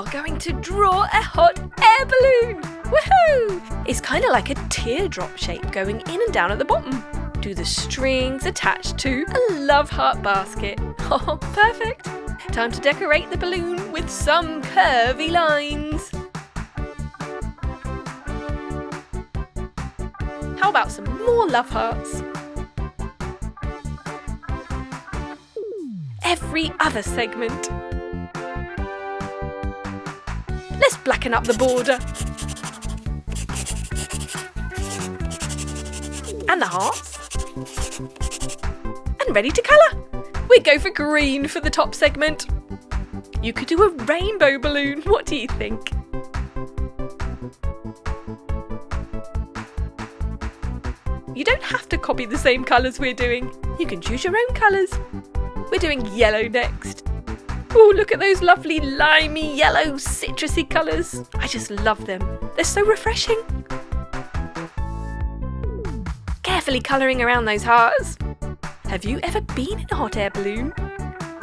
are going to draw a hot air balloon. Woohoo! It's kind of like a teardrop shape going in and down at the bottom. Do the strings attached to a love heart basket. Oh, perfect. Time to decorate the balloon with some curvy lines. How about some more love hearts? Every other segment. Let's blacken up the border. And the hearts. And ready to colour. We go for green for the top segment. You could do a rainbow balloon. What do you think? You don't have to copy the same colours we're doing. You can choose your own colours. We're doing yellow next. Oh, look at those lovely limey yellow citrusy colours. I just love them. They're so refreshing. Carefully colouring around those hearts. Have you ever been in a hot air balloon?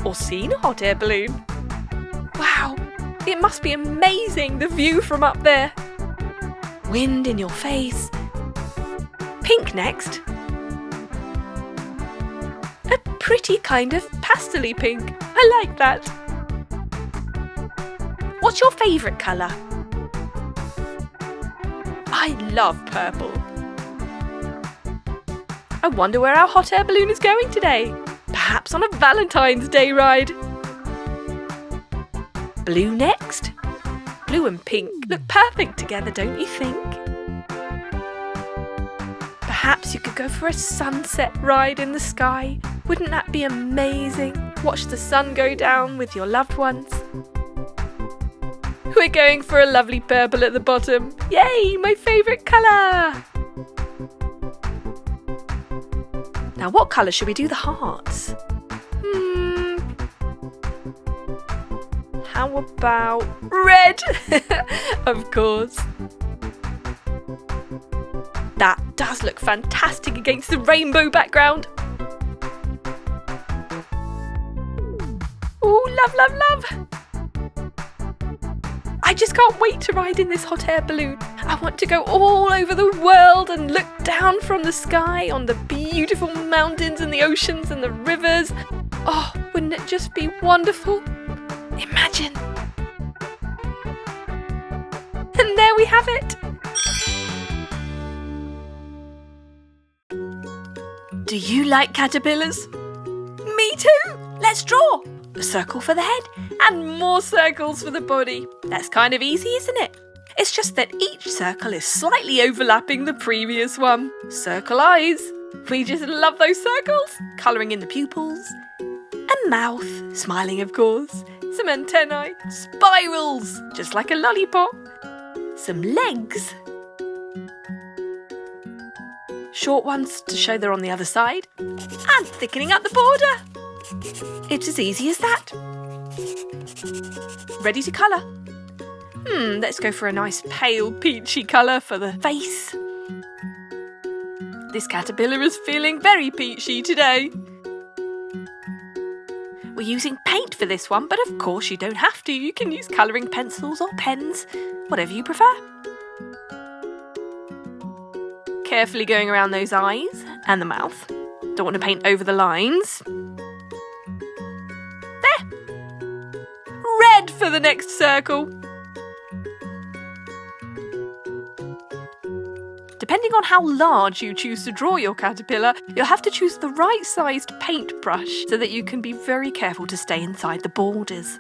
Or seen a hot air balloon? Wow, it must be amazing, the view from up there. Wind in your face. Pink next. A pretty kind of pastel-y pink. I like that. What's your favourite colour? I love purple. I wonder where our hot air balloon is going today. Perhaps on a Valentine's Day ride. Blue next. Blue and pink look perfect together, don't you think? Perhaps you could go for a sunset ride in the sky. Wouldn't that be amazing? Watch the sun go down with your loved ones. We're going for a lovely purple at the bottom. Yay, my favourite colour! Now what colour should we do the hearts? How about red? Of course. That does look fantastic against the rainbow background. Ooh, love, love, love. I just can't wait to ride in this hot air balloon. I want to go all over the world and look down from the sky on the beautiful mountains and the oceans and the rivers. Oh, wouldn't it just be wonderful? Imagine. And there we have it. Do you like caterpillars? Me too. Let's draw. A circle for the head and more circles for the body. That's kind of easy, isn't it? It's just that each circle is slightly overlapping the previous one. Circle eyes. We just love those circles. Colouring in the pupils. A mouth. Smiling, of course. Some antennae. Spirals. Just like a lollipop. Some legs. Short ones to show they're on the other side. And thickening up the border. It's as easy as that. Ready to colour. Let's go for a nice pale peachy colour for the face. This caterpillar is feeling very peachy today. We're using paint for this one, but of course you don't have to. You can use colouring pencils or pens, whatever you prefer. Carefully going around those eyes and the mouth. Don't want to paint over the lines. Red for the next circle. Depending on how large you choose to draw your caterpillar, you'll have to choose the right sized paintbrush so that you can be very careful to stay inside the borders.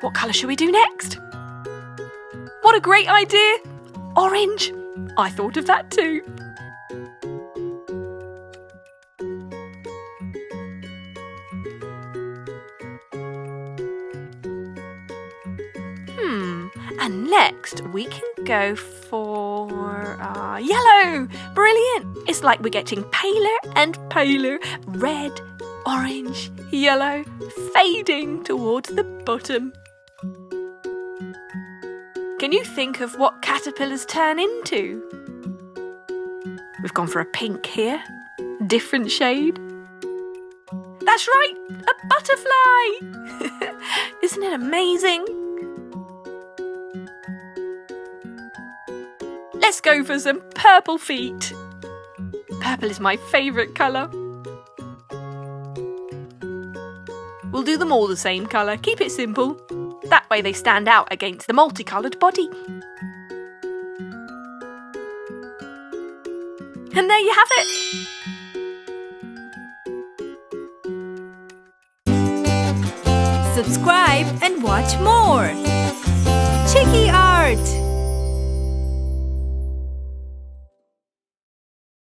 What colour should we do next? What a great idea! Orange! I thought of that too. And next we can go for yellow. Brilliant. It's like we're getting paler and paler. Red, orange, yellow, fading towards the bottom. Can you think of what caterpillars turn into? We've gone for a pink here. Different shade. That's right, a butterfly! Isn't it amazing? Let's go for some purple feet. Purple is my favourite colour. We'll do them all the same colour. Keep it simple. That way they stand out against the multicoloured body. And there you have it. Subscribe and watch more.